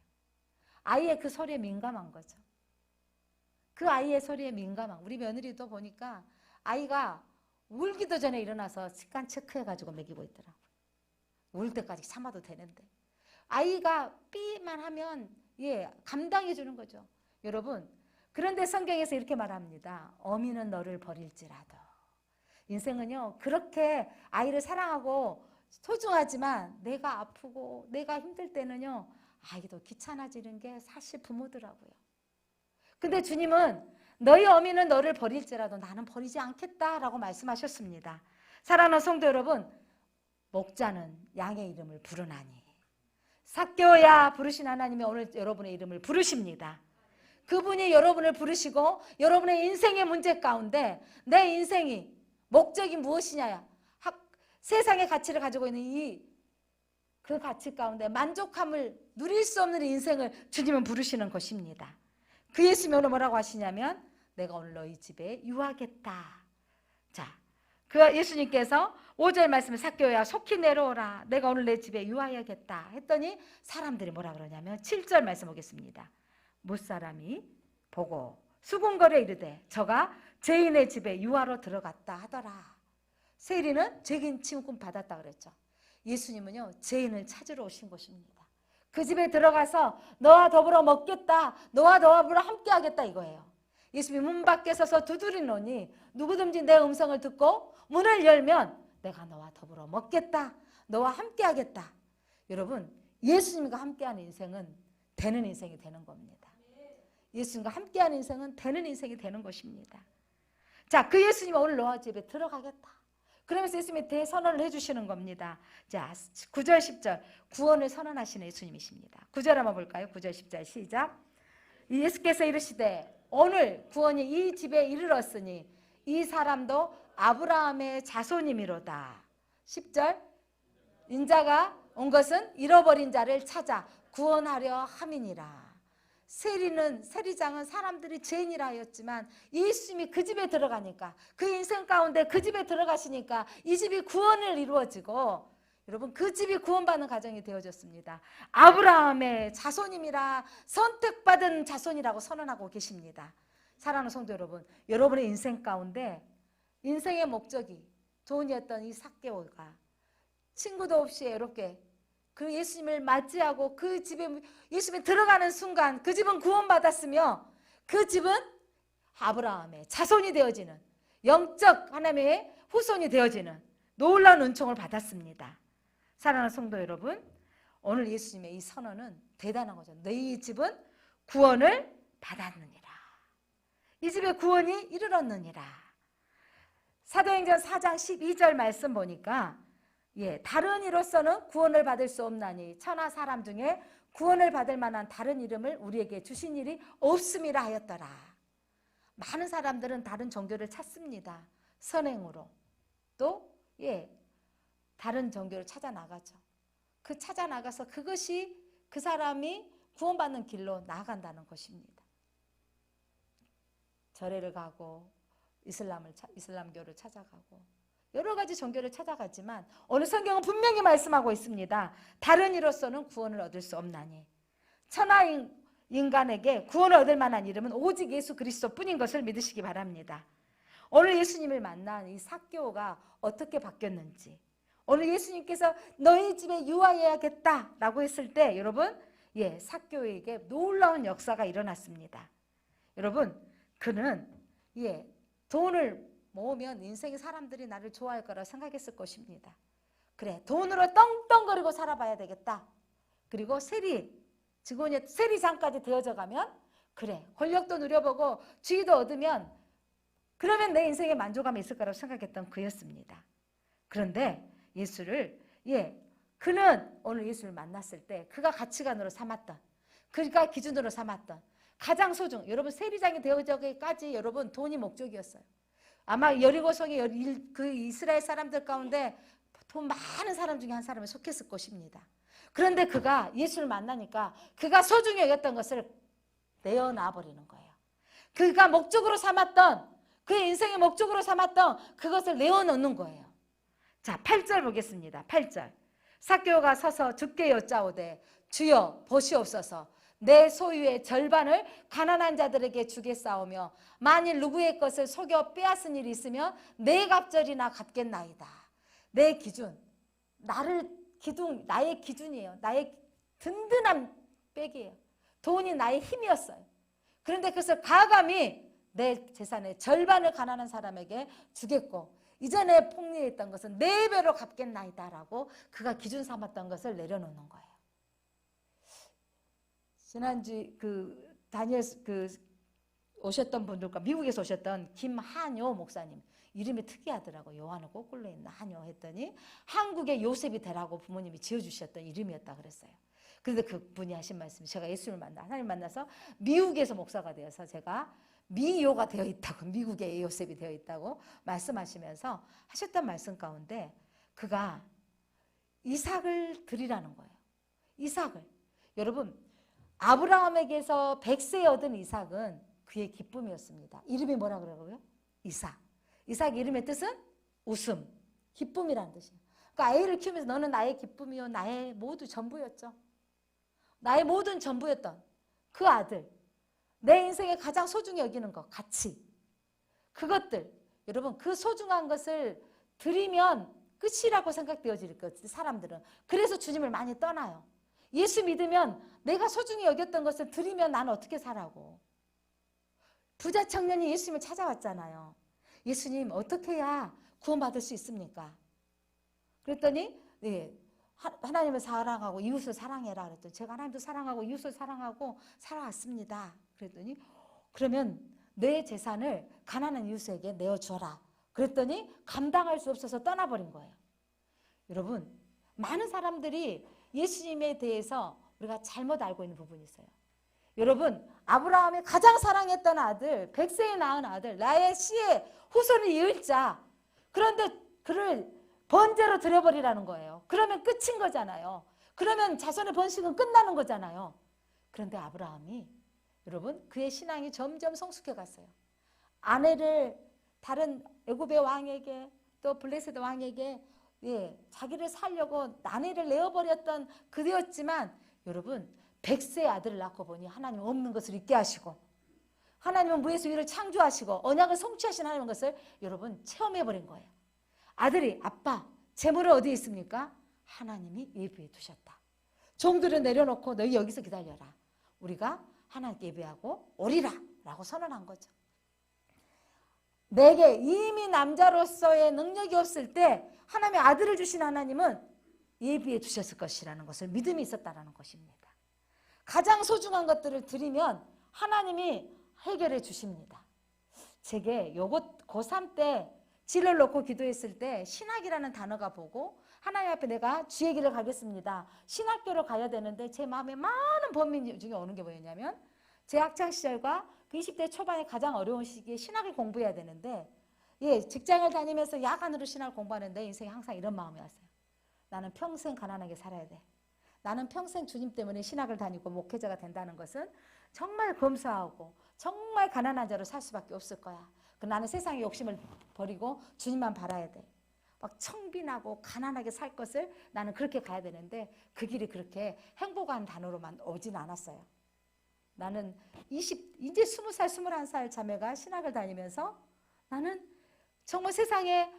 아이의 그 소리에 민감한 거죠. 그 아이의 소리에 민감한 우리 며느리도 보니까 아이가 울기도 전에 일어나서 습관 체크해가지고 먹이고 있더라고요. 울 때까지 참아도 되는데 아이가 삐만 하면 감당해 주는 거죠. 여러분 그런데 성경에서 이렇게 말합니다. 어미는 너를 버릴지라도. 인생은요 그렇게 아이를 사랑하고 소중하지만 내가 아프고 내가 힘들 때는요 아이도 귀찮아지는 게 사실 부모더라고요. 근데 주님은 너희 어미는 너를 버릴지라도 나는 버리지 않겠다라고 말씀하셨습니다. 사랑하는 성도 여러분, 목자는 양의 이름을 부르나니. 삭개오야 부르신 하나님이 오늘 여러분의 이름을 부르십니다. 그분이 여러분을 부르시고 여러분의 인생의 문제 가운데 내 인생이 목적이 무엇이냐, 세상의 가치를 가지고 있는 그 가치 가운데 만족함을 누릴 수 없는 인생을 주님은 부르시는 것입니다. 그 예수님이 오늘 뭐라고 하시냐면 내가 오늘 너희 집에 유하겠다. 자, 그 예수님께서 5절 말씀을 삭개오야 속히 내려오라. 내가 오늘 내 집에 유하여야겠다 했더니 사람들이 뭐라 그러냐면 7절 말씀 보겠습니다. 무사람이 보고 수군거려 이르되 저가 죄인의 집에 유하로 들어갔다 하더라. 세리는 죄인 취급 받았다 그랬죠. 예수님은요 죄인을 찾으러 오신 것입니다. 그 집에 들어가서 너와 더불어 먹겠다, 너와 더불어 함께하겠다 이거예요. 예수님이 문 밖에 서서 두드리노니 누구든지 내 음성을 듣고 문을 열면 내가 너와 더불어 먹겠다, 너와 함께하겠다. 여러분 예수님과 함께하는 인생은 되는 인생이 되는 겁니다. 예수님과 함께하는 인생은 되는 인생이 되는 것입니다. 자, 그 예수님이 오늘 너와 집에 들어가겠다. 그러면서 예수님이 대선언을 해주시는 겁니다. 자, 9절 10절 구원을 선언하시는 예수님이십니다. 9절 한번 볼까요? 9절 10절 시작. 예수께서 이르시되 오늘 구원이 이 집에 이르렀으니 이 사람도 아브라함의 자손이미로다. 10절 인자가 온 것은 잃어버린 자를 찾아 구원하려 함이니라. 세리장은 사람들이 죄인이라 하였지만 예수님이 그 집에 들어가니까 그 인생 가운데 그 집에 들어가시니까 이 집이 구원을 이루어지고 여러분 그 집이 구원받는 가정이 되어졌습니다. 아브라함의 자손임이라 선택받은 자손이라고 선언하고 계십니다. 사랑하는 성도 여러분, 여러분의 인생 가운데 인생의 목적이 돈이었던 이 삭개오가 친구도 없이 외롭게 그 예수님을 맞이하고 그 집에 예수님이 들어가는 순간 그 집은 구원받았으며 그 집은 아브라함의 자손이 되어지는 영적 하나님의 후손이 되어지는 놀라운 은총을 받았습니다. 사랑하는 성도 여러분, 오늘 예수님의 이 선언은 대단한 거죠. 너희 집은 구원을 받았느니라. 이 집에 구원이 이르렀느니라. 사도행전 4장 12절 말씀 보니까 다른 이로서는 구원을 받을 수 없나니 천하 사람 중에 구원을 받을 만한 다른 이름을 우리에게 주신 일이 없음이라 하였더라. 많은 사람들은 다른 종교를 찾습니다. 선행으로 또 다른 종교를 찾아 나가죠. 그 찾아 나가서 그것이 그 사람이 구원받는 길로 나아간다는 것입니다. 절에를 가고 이슬람교를 찾아가고 여러 가지 종교를 찾아가지만 오늘 성경은 분명히 말씀하고 있습니다. 다른 이로서는 구원을 얻을 수 없나니 천하 인간에게 구원을 얻을 만한 이름은 오직 예수 그리스도뿐인 것을 믿으시기 바랍니다. 오늘 예수님을 만난 이 삭개오가 어떻게 바뀌었는지, 오늘 예수님께서 너희 집에 유하여야겠다라고 했을 때 여러분 삭개오에게 놀라운 역사가 일어났습니다. 여러분, 그는 돈을 모으면 인생의 사람들이 나를 좋아할 거라 생각했을 것입니다. 그래, 돈으로 떵떵거리고 살아봐야 되겠다. 그리고 직원이 세리장까지 되어져 가면, 그래, 권력도 누려보고 지위도 얻으면 그러면 내 인생에 만족감이 있을 거라고 생각했던 그였습니다. 그런데 그는 오늘 예수를 만났을 때 그가 가치관으로 삼았던, 그가 기준으로 삼았던 가장 여러분 세리장이 되어져기까지 여러분 돈이 목적이었어요. 아마 여리고성의 그 이스라엘 사람들 가운데 돈 많은 사람 중에 한 사람에 속했을 것입니다. 그런데 그가 예수를 만나니까 그가 소중히 여겼던 것을 내어놔버리는 거예요. 그가 목적으로 삼았던, 그의 인생의 목적으로 삼았던 그것을 내어놓는 거예요. 자, 8절 보겠습니다. 8절. 삭개오가 서서 주께 여짜오되 주여 보시옵소서, 내 소유의 절반을 가난한 자들에게 주겠사오며 만일 누구의 것을 속여 빼앗은 일이 있으면 내 갑절이나 갚겠나이다. 내 기준, 나의 기준이에요. 나의 든든한 백이에요. 돈이 나의 힘이었어요. 그런데 그것을 가감히 내 재산의 절반을 가난한 사람에게 주겠고 이전에 폭리했던 것은 4배로 갚겠나이다 라고 그가 기준 삼았던 것을 내려놓는 거예요. 지난주 다니엘 오셨던 분들과 미국에서 오셨던 김한효 목사님, 이름이 특이하더라고요. 요한은 거꾸로 있나 한효 했더니 한국의 요셉이 되라고 부모님이 지어주셨던 이름이었다 그랬어요. 그런데 그분이 하신 말씀이, 제가 예수를 하나님 만나서 미국에서 목사가 되어서 제가 미요가 되어 있다고, 미국의 요셉이 되어 있다고 말씀하시면서 하셨던 말씀 가운데 그가 이삭을 드리라는 거예요. 이삭을. 여러분, 아브라함에게서 100세 얻은 이삭은 그의 기쁨이었습니다. 이름이 뭐라 그러고요? 이삭. 이삭 이름의 뜻은 웃음, 기쁨이라는 뜻이에요. 그러니까 아이를 키우면서 너는 나의 기쁨이요, 나의 모두 전부였죠. 나의 모든 전부였던 그 아들, 내 인생에 가장 소중히 여기는 것, 가치, 그것들, 여러분 그 소중한 것을 드리면 끝이라고 생각되어질 것, 사람들은. 그래서 주님을 많이 떠나요. 예수 믿으면 내가 소중히 여겼던 것을 드리면 나는 어떻게 살라고. 부자 청년이 예수님을 찾아왔잖아요. 예수님, 어떻게 해야 구원받을 수 있습니까? 그랬더니 하나님을 사랑하고 이웃을 사랑해라 그랬더니 제가 하나님도 사랑하고 이웃을 사랑하고 살아왔습니다. 그랬더니 그러면 내 재산을 가난한 이웃에게 내어주어라. 그랬더니 감당할 수 없어서 떠나버린 거예요. 여러분, 많은 사람들이 예수님에 대해서 우리가 잘못 알고 있는 부분이 있어요. 여러분, 아브라함이 가장 사랑했던 아들, 100세에 낳은 아들, 나의 씨의 후손을 이을 자, 그런데 그를 번제로 드려버리라는 거예요. 그러면 끝인 거잖아요. 그러면 자손의 번식은 끝나는 거잖아요. 그런데 아브라함이, 여러분, 그의 신앙이 점점 성숙해 갔어요. 아내를 다른 애굽의 왕에게 또 블레셋 왕에게 자기를 살려고 아내를 내어버렸던 그대였지만 여러분, 100세의 아들을 낳고 보니 하나님 없는 것을 잊게 하시고 하나님은 무에서 위를 창조하시고 언약을 성취하신 하나님의 것을 여러분 체험해버린 거예요. 아들이, 아빠, 재물은 어디에 있습니까? 하나님이 예비해 두셨다. 종들을 내려놓고 너희 여기서 기다려라. 우리가 하나님께 예배하고 오리라 라고 선언한 거죠. 내게 이미 남자로서의 능력이 없을 때 하나님의 아들을 주신 하나님은 예비해 두셨을 것이라는 것을 믿음이 있었다는 것입니다. 가장 소중한 것들을 드리면 하나님이 해결해 주십니다. 제게 고3 때 진로를 놓고 기도했을 때 신학이라는 단어가 보고 하나님 앞에 내가 주의 길을 가겠습니다. 신학교를 가야 되는데 제 마음에 많은 범민 중에 오는 게 뭐였냐면 제 학창시절과 그 20대 초반에 가장 어려운 시기에 신학을 공부해야 되는데 직장을 다니면서 야간으로 신학을 공부하는데 인생에 항상 이런 마음이 왔어요. 나는 평생 가난하게 살아야 돼. 나는 평생 주님 때문에 신학을 다니고 목회자가 된다는 것은 정말 검소하고 정말 가난한 자로 살 수밖에 없을 거야. 나는 세상의 욕심을 버리고 주님만 바라야 돼. 막 청빈하고 가난하게 살 것을 나는 그렇게 가야 되는데 그 길이 그렇게 행복한 단어로만 오진 않았어요. 나는 이제 20살, 21살 자매가 신학을 다니면서 나는 정말 세상에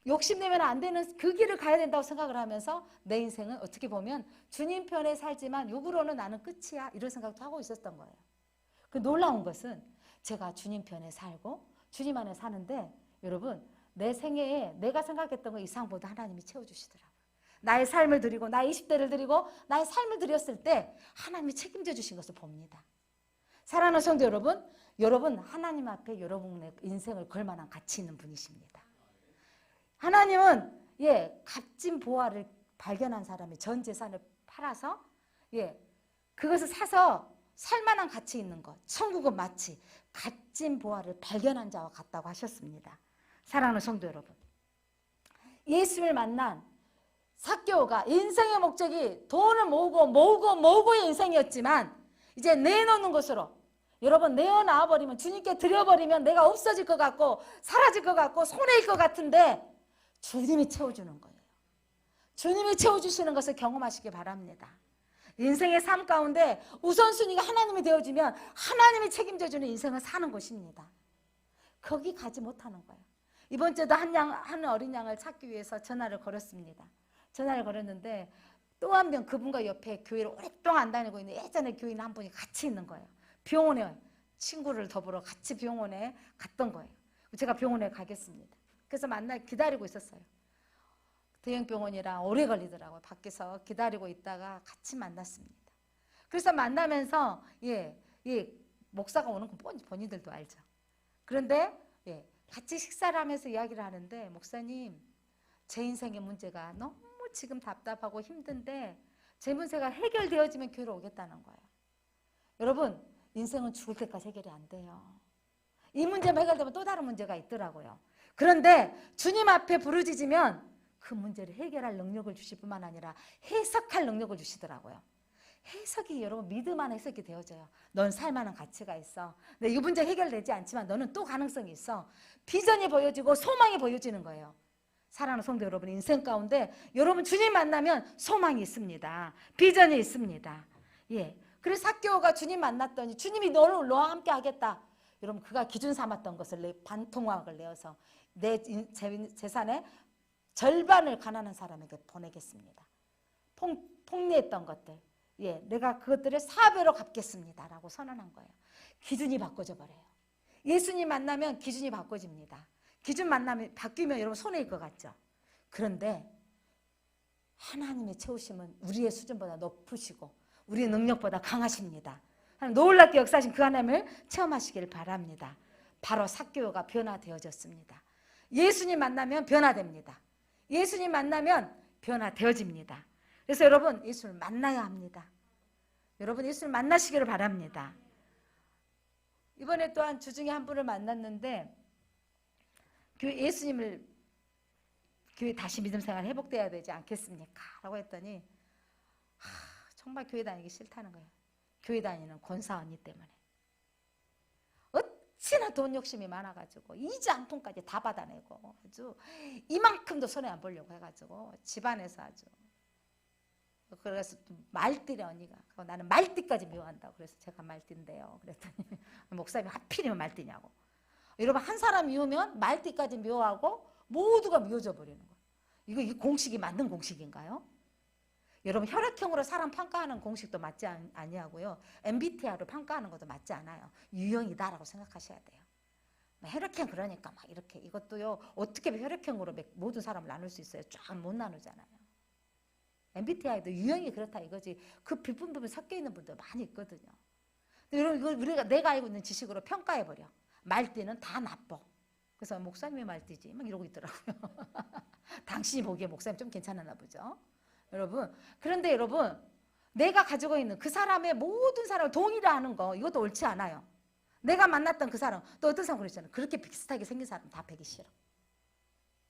욕심내면 안 되는 그 길을 가야 된다고 생각을 하면서 내 인생은 어떻게 보면 주님 편에 살지만 육으로는 나는 끝이야 이런 생각도 하고 있었던 거예요. 그 놀라운 것은 제가 주님 편에 살고 주님 안에 사는데 여러분 내 생애에 내가 생각했던 것 이상보다 하나님이 채워주시더라고요. 나의 삶을 드리고 나의 20대를 드리고 나의 삶을 드렸을 때 하나님이 책임져 주신 것을 봅니다. 사랑하는 성도 여러분, 여러분 하나님 앞에 여러분의 인생을 걸 만한 가치 있는 분이십니다. 하나님은 값진 보화를 발견한 사람이 전 재산을 팔아서 그것을 사서 살만한 가치 있는 것, 천국은 마치 값진 보화를 발견한 자와 같다고 하셨습니다. 사랑하는 성도 여러분, 예수를 만난 삭개오가 인생의 목적이 돈을 모으고의 인생이었지만 이제 내놓는 것으로 여러분 내어놔 버리면 주님께 드려버리면 내가 없어질 것 같고 사라질 것 같고 손해일 것 같은데 주님이 채워주는 거예요. 주님이 채워주시는 것을 경험하시기 바랍니다. 인생의 삶 가운데 우선순위가 하나님이 되어주면 하나님이 책임져주는 인생을 사는 것입니다. 거기 가지 못하는 거예요. 이번 주에도 한 어린 양을 찾기 위해서 전화를 걸었습니다. 전화를 걸었는데 또 한 명 그분과 옆에 교회를 오랫동안 안 다니고 있는 예전에 교인 한 분이 같이 있는 거예요. 병원에 친구를 더불어 같이 병원에 갔던 거예요. 제가 병원에 가겠습니다. 그래서 기다리고 있었어요. 대형병원이라 오래 걸리더라고요. 밖에서 기다리고 있다가 같이 만났습니다. 그래서 만나면서 목사가 오는 건 본인들도 알죠. 그런데 같이 식사를 하면서 이야기를 하는데 목사님 제 인생의 문제가 너무 지금 답답하고 힘든데 제 문제가 해결되어지면 교회로 오겠다는 거예요. 여러분 인생은 죽을 때까지 해결이 안 돼요. 이 문제만 해결되면 또 다른 문제가 있더라고요. 그런데 주님 앞에 부르짖으면 그 문제를 해결할 능력을 주실 뿐만 아니라 해석할 능력을 주시더라고요. 해석이 여러분 믿음 안에 해석이 되어져요. 넌 살만한 가치가 있어. 근데 이 문제 해결되지 않지만 너는 또 가능성이 있어. 비전이 보여지고 소망이 보여지는 거예요. 사랑하는 성도 여러분 인생 가운데 여러분 주님 만나면 소망이 있습니다. 비전이 있습니다. 그래서 삭개오가 주님 만났더니 주님이 너와 함께 하겠다. 여러분 그가 기준 삼았던 것을 반통막을 내어서 내 재산의 절반을 가난한 사람에게 보내겠습니다. 폭리했던 것들 내가 그것들을 4배로 갚겠습니다 라고 선언한 거예요. 기준이 바꿔져 버려요. 예수님 만나면 기준이 바꿔집니다. 기준 만나면 바뀌면 여러분 손해일 것 같죠. 그런데 하나님의 채우심은 우리의 수준보다 높으시고 우리의 능력보다 강하십니다. 놀랍게 역사하신 그 하나님을 체험하시기를 바랍니다. 바로 삭개오가 변화되어졌습니다. 예수님 만나면 변화됩니다. 예수님 만나면 변화되어집니다. 그래서 여러분 예수를 만나야 합니다. 여러분 예수를 만나시기를 바랍니다. 이번에 또한 주중에 한 분을 만났는데 예수님을 교회 다시 믿음 생활 회복돼야 되지 않겠습니까? 라고 했더니 정말 교회 다니기 싫다는 거예요. 교회 다니는 권사 언니 때문에. 어찌나 돈 욕심이 많아가지고 이자 한 푼까지 다 받아내고 아주 이만큼도 손해 안 보려고 해가지고 집안에서 아주 그래서 말띠래 언니가 나는 말띠까지 미워한다고 그래서 제가 말띠인데요 그랬더니 목사님이 하필이면 말띠냐고. 여러분 한 사람 미우면 말띠까지 미워하고 모두가 미워져 버리는 거예요. 이거 공식이 맞는 공식인가요? 여러분 혈액형으로 사람 평가하는 공식도 맞지 아니하고요. MBTI로 평가하는 것도 맞지 않아요. 유형이다라고 생각하셔야 돼요. 혈액형 그러니까 막 이렇게 이것도요. 어떻게 혈액형으로 모든 사람을 나눌 수 있어요? 쫙 못 나누잖아요. MBTI도 유형이 그렇다 이거지. 그 부분 섞여 있는 분들 많이 있거든요. 근데 여러분 이거 내가 알고 있는 지식으로 평가해 버려. 말띠는 다 나빠. 그래서 목사님이 말띠지 막 이러고 있더라고요. 당신이 보기에 목사님 좀 괜찮았나 보죠. 여러분 그런데 여러분 내가 가지고 있는 그 사람의 모든 사람을 동일화하는 거 이것도 옳지 않아요. 내가 만났던 그 사람 또 어떤 사람 그랬잖아요. 그렇게 비슷하게 생긴 사람 다 배기 싫어.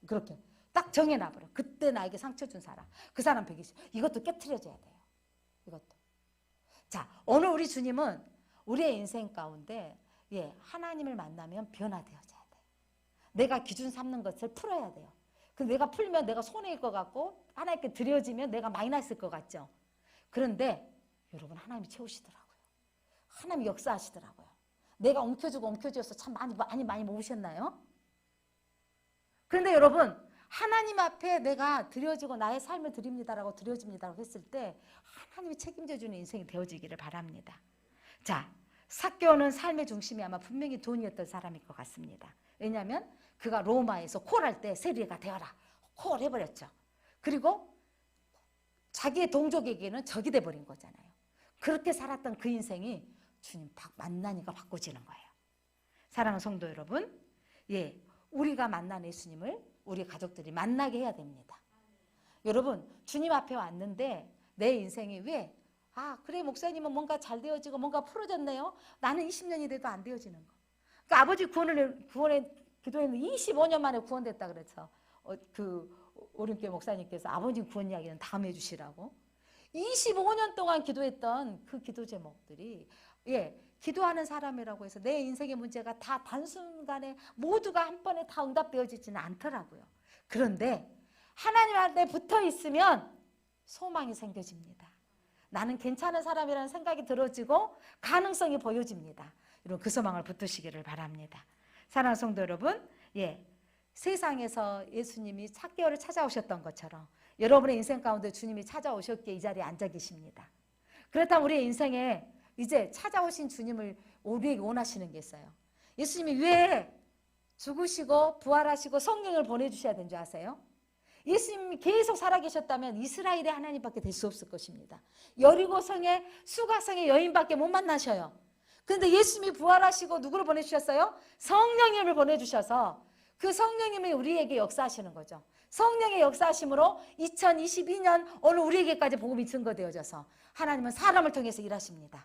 그렇게 딱 정해놔버려. 그때 나에게 상처 준 사람 그 사람 배기 싫어. 이것도 깨트려져야 돼요. 이것도. 자 오늘 우리 주님은 우리의 인생 가운데 하나님을 만나면 변화되어져야 돼요. 내가 기준 삼는 것을 풀어야 돼요. 근데 내가 풀면 내가 손해일 것 같고 하나님께 드려지면 내가 마이너스일 것 같죠. 그런데 여러분 하나님이 채우시더라고요. 하나님이 역사하시더라고요. 내가 엉켜주고 엉켜주어서 참 많이 모으셨나요? 그런데 여러분 하나님 앞에 내가 드려지고 나의 삶을 드립니다라고 드려집니다라고 했을 때 하나님이 책임져 주는 인생이 되어지기를 바랍니다. 자, 삭개오는 삶의 중심이 아마 분명히 돈이었던 사람일 것 같습니다. 왜냐하면 그가 로마에서 콜할 때 세리가 되어라 콜 해버렸죠. 그리고 자기의 동족에게는 적이 돼버린 거잖아요. 그렇게 살았던 그 인생이 주님 만나니까 바꿔지는 거예요. 사랑하는 성도 여러분, 예, 우리가 만난 예수님을 우리 가족들이 만나게 해야 됩니다. 여러분, 주님 앞에 왔는데 내 인생이 왜 그래 목사님은 뭔가 잘 되어지고 뭔가 풀어졌네요. 나는 20년이 돼도 안 되어지는 거. 그러니까 아버지 구원에 기도했는데 25년 만에 구원됐다 그래서 그 오륜교회 목사님께서 아버지 구원 이야기는 다음에 해주시라고 25년 동안 기도했던 그 기도 제목들이 기도하는 사람이라고 해서 내 인생의 문제가 다 단순간에 모두가 한 번에 다 응답되어지지는 않더라고요. 그런데 하나님한테 붙어 있으면 소망이 생겨집니다. 나는 괜찮은 사람이라는 생각이 들어지고 가능성이 보여집니다. 여러분 그 소망을 붙드시기를 바랍니다. 사랑하는 성도 여러분, 세상에서 예수님이 삭개오를 찾아오셨던 것처럼 여러분의 인생 가운데 주님이 찾아오셨기에 이 자리에 앉아 계십니다. 그렇다면 우리의 인생에 이제 찾아오신 주님을 우리에게 원하시는 게 있어요. 예수님이 왜 죽으시고 부활하시고 성령을 보내주셔야 되는 줄 아세요? 예수님이 계속 살아계셨다면 이스라엘의 하나님밖에 될 수 없을 것입니다. 여리고성의 수가성의 여인밖에 못 만나셔요. 그런데 예수님이 부활하시고 누구를 보내주셨어요? 성령님을 보내주셔서 그 성령님이 우리에게 역사하시는 거죠. 성령의 역사하심으로 2022년 오늘 우리에게까지 복음이 증거되어져서 하나님은 사람을 통해서 일하십니다.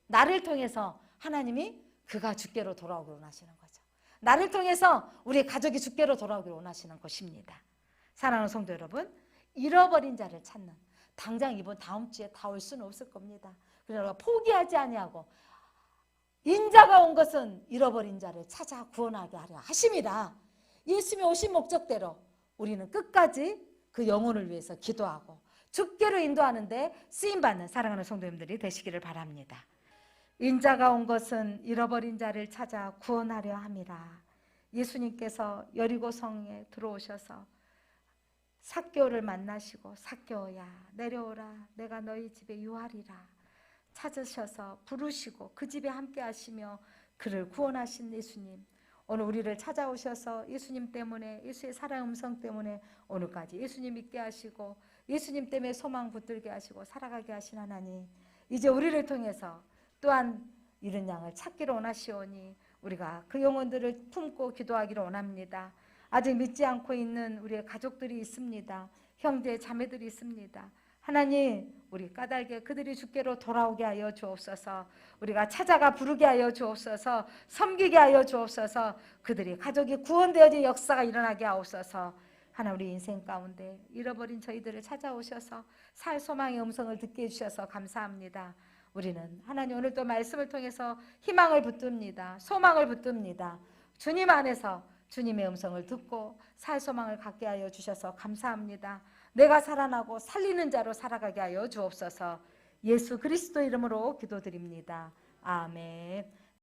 나를 통해서 하나님이 그가 주께로 돌아오기를 원하시는 거죠. 나를 통해서 우리 가족이 주께로 돌아오기를 원하시는 것입니다. 사랑하는 성도 여러분, 잃어버린 자를 찾는 당장 이번 다음 주에 다 올 수는 없을 겁니다. 그러나 포기하지 아니하고 인자가 온 것은 잃어버린 자를 찾아 구원하게 하려 하심이라. 예수님이 오신 목적대로 우리는 끝까지 그 영혼을 위해서 기도하고 주께로 인도하는데 쓰임받는 사랑하는 성도님들이 되시기를 바랍니다. 인자가 온 것은 잃어버린 자를 찾아 구원하려 함이라. 예수님께서 여리고성에 들어오셔서 삭개오를 만나시고 삭개오야 내려오라 내가 너희 집에 유하리라 찾으셔서 부르시고 그 집에 함께 하시며 그를 구원하신 예수님, 오늘 우리를 찾아오셔서 예수님 때문에 예수의 사랑의 음성 때문에 오늘까지 예수님 믿게 하시고 예수님 때문에 소망 붙들게 하시고 살아가게 하신 하나님, 이제 우리를 통해서 또한 이런 양을 찾기를 원하시오니 우리가 그 영혼들을 품고 기도하기를 원합니다. 아직 믿지 않고 있는 우리의 가족들이 있습니다. 형제 자매들이 있습니다. 하나님, 우리 까닭에 그들이 주께로 돌아오게 하여 주옵소서. 우리가 찾아가 부르게 하여 주옵소서. 섬기게 하여 주옵소서. 그들이 가족이 구원되어진 역사가 일어나게 하옵소서. 하나님, 우리 인생 가운데 잃어버린 저희들을 찾아오셔서 살 소망의 음성을 듣게 해주셔서 감사합니다. 우리는 하나님 오늘 또 말씀을 통해서 희망을 붙듭니다. 소망을 붙듭니다. 주님 안에서 주님의 음성을 듣고 살 소망을 갖게 하여 주셔서 감사합니다. 내가 살아나고 살리는 자로 살아가게 하여 주옵소서. 예수 그리스도 이름으로 기도드립니다. 아멘.